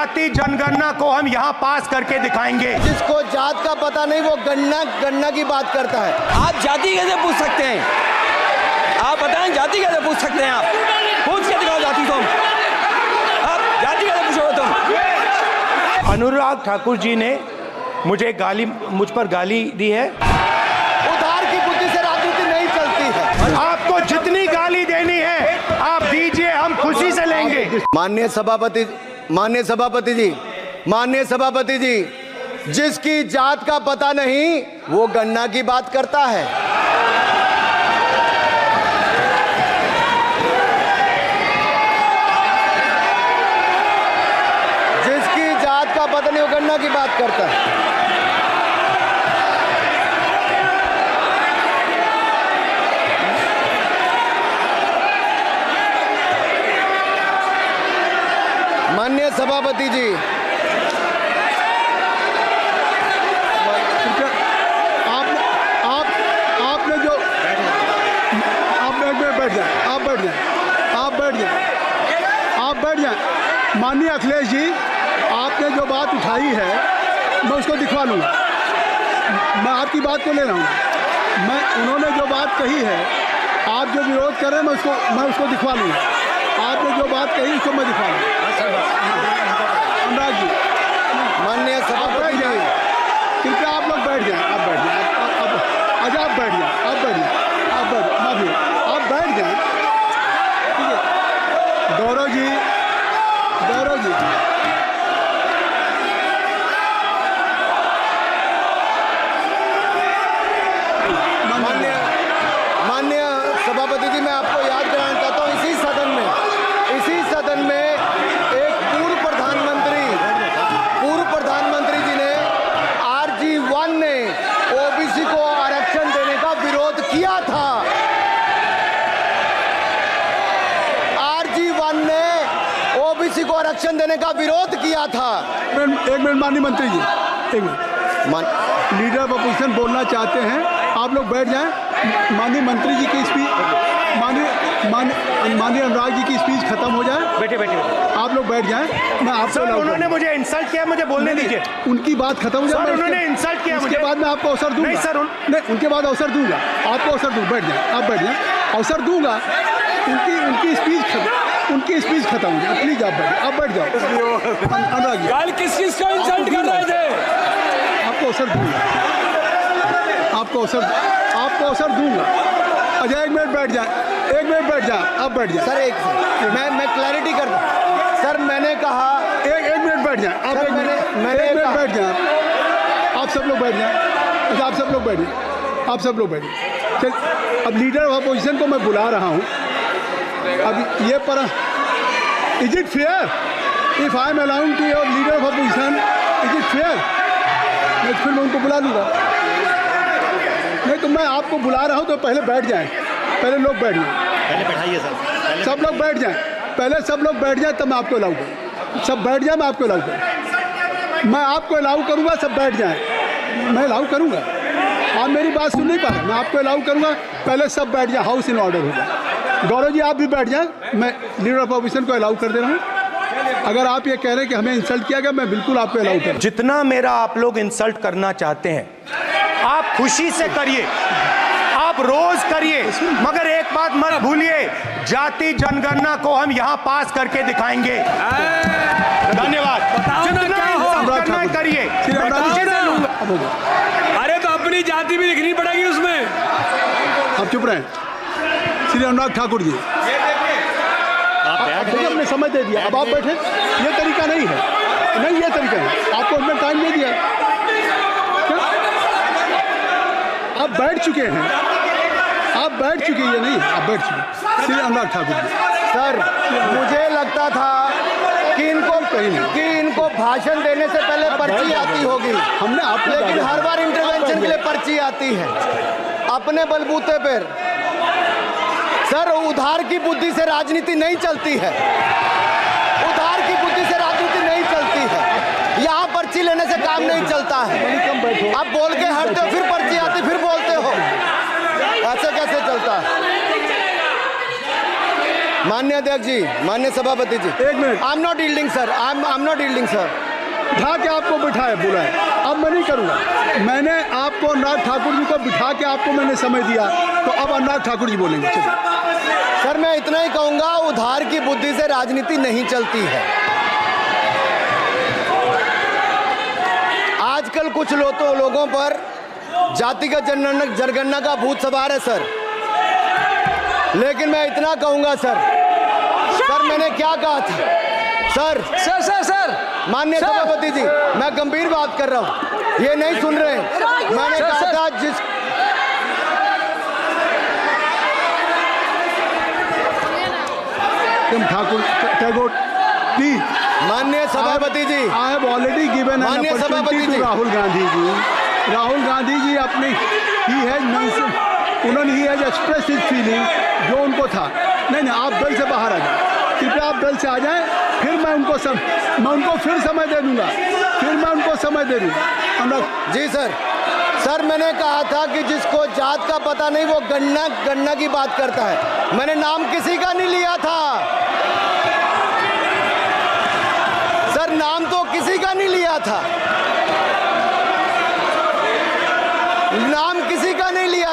जाति जनगणना को हम यहाँ पास करके दिखाएंगे। जिसको जात का पता नहीं वो गणना की बात करता है। आप जाति कैसे पूछ सकते हैं? आप बताएं, जाति कैसे पूछ सकते हैं? आप पूछ के दिखाओ जाति तुम। आप जाति कैसे पूछोगे तुम? अनुराग ठाकुर जी ने मुझ पर गाली दी है। उधार की बुद्धि से राजनीति नहीं चलती है। आपको जितनी गाली देनी है आप दीजिए, हम खुशी से लेंगे। माननीय सभापति जी, जिसकी जात का पता नहीं वो गणना की बात करता है। जिसकी जात का पता नहीं वो गणना की बात करता है। माननीय सभापति जी, आपने जो आप बैठ जाए। माननीय अखिलेश जी, आपने जो बात उठाई है मैं उसको दिखवा लूँगा। मैं आपकी बात को ले रहा हूँ। उन्होंने जो बात कही है, आप जो विरोध कर रहे हैं मैं उसको दिखवा लूँगा। आपने जो बात कही उसको मैं दिखवा लूँगा। अनुराग जी, माननीय सभापति जी, कृपया आप लोग बैठ जाएं। आप बैठ जाएं। अच्छा, आप बैठ जाएं। आप बैठ जाएं। ठीक है। गौरव जी, माननीय सभापति जी, मैं आपको याद कराना चाहता हूँ, इसी सदन में एक पूर्व प्रधानमंत्री जी ने RG1 ने ओबीसी को आरक्षण देने का विरोध किया था। RG1 ने ओबीसी को आरक्षण देने का विरोध किया था। एक मिनट माननीय मंत्री जी, एक मिनट। लीडर ऑफ अपोजिशन बोलना चाहते हैं, आप लोग बैठ जाएं। माननीय मंत्री जी की स्पीच, माननीय अनुराग जी की स्पीच खत्म हो जाए। बैठे आप लोग बैठ जाएं। मैं आपसे उन्होंने मुझे इंसल्ट किया, मुझे बोलने दीजिए। उनकी बात खत्म हो जाए। उन्होंने इंसल्ट किया मुझे। उसके बाद मैं आपको अवसर दूंगा। नहीं सर, नहीं, उनके बाद अवसर दूंगा। आपको अवसर दूंगा। बैठ जाएं। आप बैठ जाएं, अवसर दूंगा। उनकी स्पीच खत्म हो जाए। प्लीज आप बैठ जाओ। अनुराग जी, कल किस को इंसल्ट कर रहे थे? आपको अवसर दूंगा। आपको अवसर दूंगा। अच्छा, एक मिनट बैठ जाए। आप बैठ जाए। सर मैं क्लैरिटी कर दूं। सर मैंने कहा एक मिनट बैठ जाए। आप एक मिनट बैठ जाए। आप सब लोग बैठ जाए। अच्छा, आप सब लोग बैठ जाए। चल, अब लीडर ऑफ अपोजिशन को मैं बुला रहा हूँ। अब ये पर is it fair if I am allowing to your leader of opposition? Is it fair? फिर मैं उनको बुला लूँगा। नहीं तो मैं आपको बुला रहा हूँ तो पहले बैठ जाएं। पहले लोग बैठ जाएं। पहले बैठाइए सर। सब लोग बैठ जाएं। पहले सब लोग बैठ जाएं तब मैं आपको अलाउ करूँ। सब बैठ जाएं, मैं आपको अलाउ करूँ। मैं आपको अलाउ करूँगा, सब बैठ जाएं। मैं अलाउ करूँगा। आप मेरी बात सुन नहीं पा रहे। मैं आपको अलाउ करूँगा, पहले सब बैठ जाए। हाउस इन ऑर्डर होगा। गौरव जी, आप भी बैठ जाएं। मैं लीडर ऑफ अपोजिशन को अलाउ कर दे रहा हूँ। अगर आप ये कह रहे हैं कि हमें इंसल्ट किया गया, मैं बिल्कुल आपको अलाउ करूँ। जितना मेरा आप लोग इंसल्ट करना चाहते हैं आप खुशी से करिए, आप रोज करिए, मगर एक बात मत भूलिए, जाति जनगणना को हम यहाँ पास करके दिखाएंगे। धन्यवाद। जितना इंसल्ट करना है करिए, मैं खुशी से लूंगा। अरे तो अपनी जाति भी दिखनी पड़ेगी उसमें। आप चुप रहें। श्री अनुराग ठाकुर जी, आपने समय दे दिया। अब आप बैठे। ये तरीका नहीं है। नहीं, ये तरीका है। आपको हमने टाइम दे दिया। आप बैठ चुके हैं। आप बैठ चुके हैं। नहीं, आप बैठ चुके। श्री अनुराग ठाकुर जी, सर मुझे लगता था कि इनको भाषण देने से पहले पर्ची आती होगी। हमने आपको, लेकिन हर बार इंटरवेंशन के लिए पर्ची आती है अपने बलबूते पर। सर, उधार की बुद्धि से राजनीति नहीं चलती है। उधार की बुद्धि से राजनीति नहीं चलती है। यहाँ पर्ची लेने से काम नहीं चलता है। आप बोल के हटते हो, फिर पर्ची आती, फिर बोलते हो। ऐसे कैसे चलता है? माननीय अध्यक्ष जी, माननीय सभापति जी, एक minute. I am not yielding sir, I am not yielding sir. बिठा के आपको बिठाया बुलाया, अब मैं नहीं करूँगा। मैंने आपको अनुराग ठाकुर जी को बिठा के आपको मैंने समय दिया, तो अब अनुराग ठाकुर जी बोलेंगे। चलिए सर मैं इतना ही कहूंगा, उधार की बुद्धि से राजनीति नहीं चलती है। आजकल कुछ लोगों पर जातिगत जनगणना का भूत सवार है सर, लेकिन मैं इतना कहूंगा सर, मैंने क्या कहा था सर? सर माननीय सभापति जी, मैं गंभीर बात कर रहा हूं, ये नहीं सुन रहे हैं। मैंने कहा था जिस ठाकुर टैगोर प्लीज, माननीय सभापति जी, I have already given an माननीय सभापति अपॉर्चुनिटी जी, टू राहुल गांधी जी। राहुल गांधी जी अपनी ही हैज एक्सप्रेस हिज फीलिंग जो उनको था। नहीं आप दल से बाहर आ जाए, कृपया आप दल से आ जाएं, फिर मैं उनको फिर समय दे दूंगा, जी सर मैंने कहा था कि जिसको जात का पता नहीं वो गणना की बात करता है। मैंने नाम किसी का नहीं लिया था सर, नाम तो किसी का नहीं लिया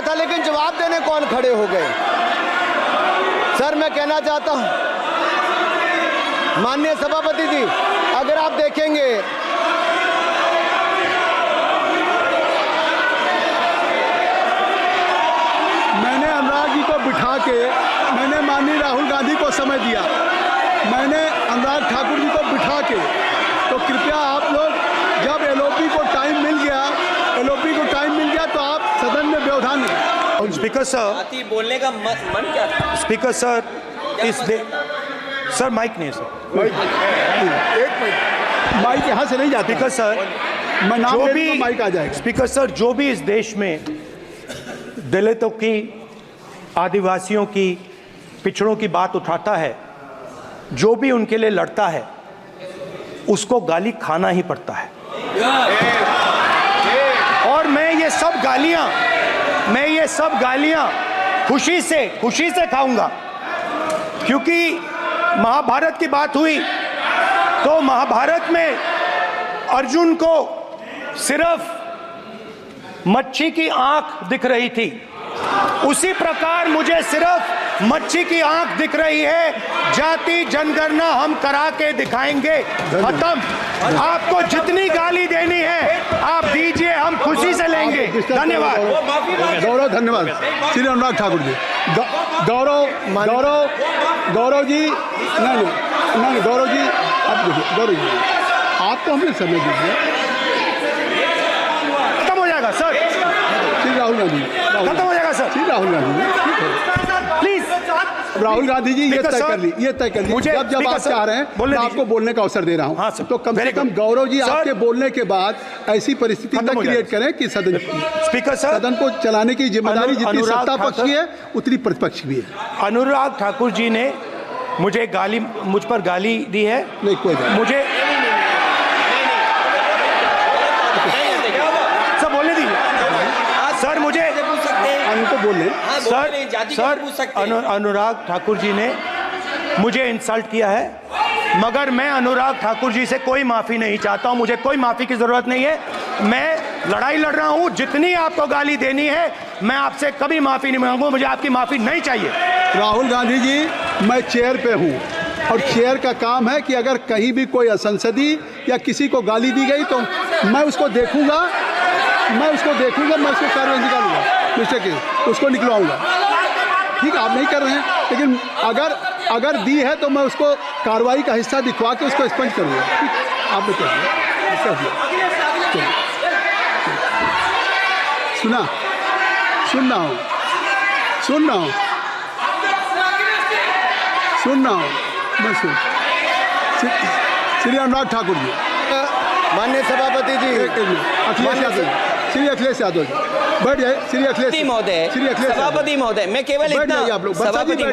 था, लेकिन जवाब देने कौन खड़े हो गए? सर मैं कहना चाहता हूं माननीय सभापति जी, अगर आप देखेंगे मैंने अनुराग जी को बिठा के मैंने माननीय राहुल गांधी को समय दिया, मैंने अनुराग ठाकुर जी को बिठा के, तो कृपया आप लोग जब एलओपी को टाइम मिल गया तो आप सदन में व्यवधान स्पीकर सर, बोलने का मन क्या था? स्पीकर सर, सर माइक नहीं सर, माइक यहाँ से नहीं जाता। स्पीकर सर, मैं नाम जो ले भी लूँगा, माइक आ जाएगा। स्पीकर सर, जो भी इस देश में दलितों की, आदिवासियों की, पिछड़ों की बात उठाता है, जो भी उनके लिए लड़ता है, उसको गाली खाना ही पड़ता है। और मैं ये सब गालियां खुशी से खाऊंगा, क्योंकि महाभारत की बात हुई तो महाभारत में अर्जुन को सिर्फ मच्छी की आंख दिख रही थी, उसी प्रकार मुझे सिर्फ मच्छी की आंख दिख रही है। जाति जनगणना हम करा के दिखाएंगे, खत्म। आपको जितनी गाली देनी है आप दीजिए, हम खुशी से लेंगे। धन्यवाद गौरव, धन्यवाद श्री अनुराग ठाकुर जी। गौरव जी, नहीं गौरव जी, आप देखिए, गौरव जी आप तो हमें समय दीजिए, खत्म हो जाएगा सर। श्री राहुल गांधी, खत्म हो जाएगा सर। श्री राहुल गांधी प्लीज राहुल गांधी जी, ये तय कर ली, जब आप चाह रहे हैं मैं आपको बोलने का अवसर दे रहा हूं। हाँ सर, तो कम से कम गौरव जी आपके बोलने के बाद ऐसी परिस्थिति न क्रिएट करें कि स्पीकर सर, सदन को चलाने की जिम्मेदारी जितनी सत्ता पक्ष की है उतनी प्रतिपक्ष भी है। अनुराग ठाकुर जी ने मुझ पर गाली दी है। नहीं कोई बात, मुझे सर बोलने दीजिए सर, मुझे उनको बोलने सर अनुराग ठाकुर जी ने मुझे इंसल्ट किया है, मगर मैं अनुराग ठाकुर जी से कोई माफ़ी नहीं चाहता हूं, मुझे कोई माफ़ी की ज़रूरत नहीं है। मैं लड़ाई लड़ रहा हूं, जितनी आपको गाली देनी है मैं आपसे कभी माफ़ी नहीं मांगूंगा, मुझे आपकी माफ़ी नहीं चाहिए। राहुल गांधी जी, मैं चेयर पे हूँ और चेयर का काम है कि अगर कहीं भी कोई असंसदीय या किसी को गाली दी गई तो मैं उसको देखूंगा, मैं उसको कार्रवाई निकालूंगा, मिस्टर के उसको निकलवाऊंगा। ठीक है, आप नहीं कर रहे हैं, लेकिन अगर दी है तो मैं उसको कार्रवाई का हिस्सा दिखवा के उसको स्पंज करूंगा। ठीक, आपने कर दिया। सुन रहा हूँ मैं श्री अनुराग ठाकुर जी, माननीय सभापति जी, श्री अखिलेश यादव जी बैठ जाए। श्री अखिलेश महोदय, सभापति महोदय, मैं केवल इतना, सभापति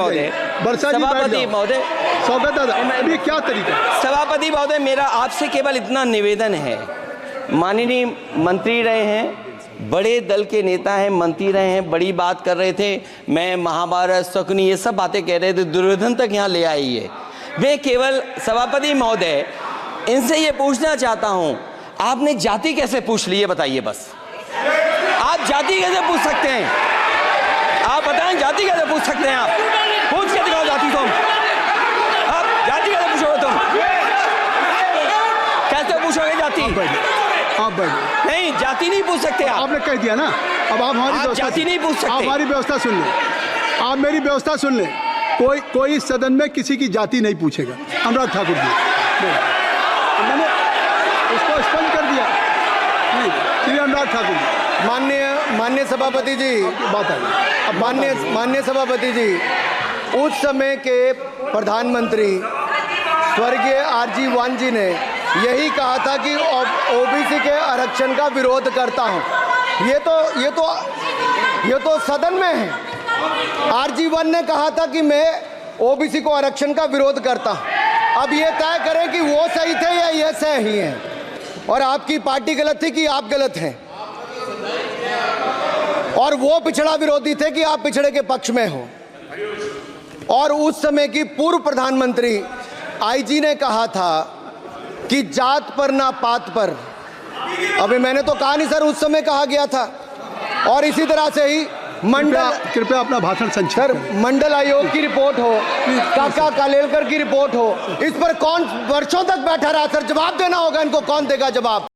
महोदय, स्वागत दादा, ये क्या तरीका? सभापति महोदय, मेरा आपसे केवल इतना निवेदन है, माननीय मंत्री रहे हैं, बड़े दल के नेता हैं, मंत्री रहे हैं, बड़ी बात कर रहे थे। मैं महाभारत, शकुनी, ये सब बातें कह रहे थे, दुर्योधन तक यहाँ ले आई है। मैं केवल सभापति महोदय इनसे ये पूछना चाहता हूँ, आपने जाति कैसे पूछ ली है बताइए बस। आप जाति कैसे पूछ सकते हैं? आप बताएं जाति कैसे पूछ सकते हैं? आप पूछ के दिखाओ जाति तुम। आप जाति कैसे पूछोगे तुम? कैसे पूछोगे जाति? आप बैठ नहीं, जाति नहीं पूछ सकते आप। आपने कह दिया ना, अब आप हमारी आप व्यवस्था जाति नहीं पूछ सकते। आप हमारी व्यवस्था सुन लें, आप मेरी व्यवस्था सुन लें। कोई सदन में किसी की जाति नहीं पूछेगा। अनुराग ठाकुर जी, मैंने उसको स्पष्ट कर दिया। नहीं, श्री अनुराग ठाकुर जी, माननीय सभापति जी, बात आई। माननीय सभापति जी, उस समय के प्रधानमंत्री स्वर्गीय आरजी वान जी ने यही कहा था कि ओबीसी के आरक्षण का विरोध करता हूं। ये तो सदन में है। आरजी वान ने कहा था कि मैं ओबीसी को आरक्षण का विरोध करता हूं। अब ये तय करें कि वो सही थे या ये सही हैं, और आपकी पार्टी गलत थी कि आप गलत हैं, और वो पिछड़ा विरोधी थे कि आप पिछड़े के पक्ष में हो। और उस समय की पूर्व प्रधानमंत्री आईजी ने कहा था कि जात पर ना पात पर। अभी मैंने तो कहा नहीं सर, उस समय कहा गया था। और इसी तरह से ही कृपया अपना भाषण संक्षिप्त सर, करें। मंडल आयोग की रिपोर्ट हो, काका कालेलकर की रिपोर्ट हो, इस पर कौन वर्षों तक बैठा रहा? सर जवाब देना होगा इनको, कौन देगा जवाब?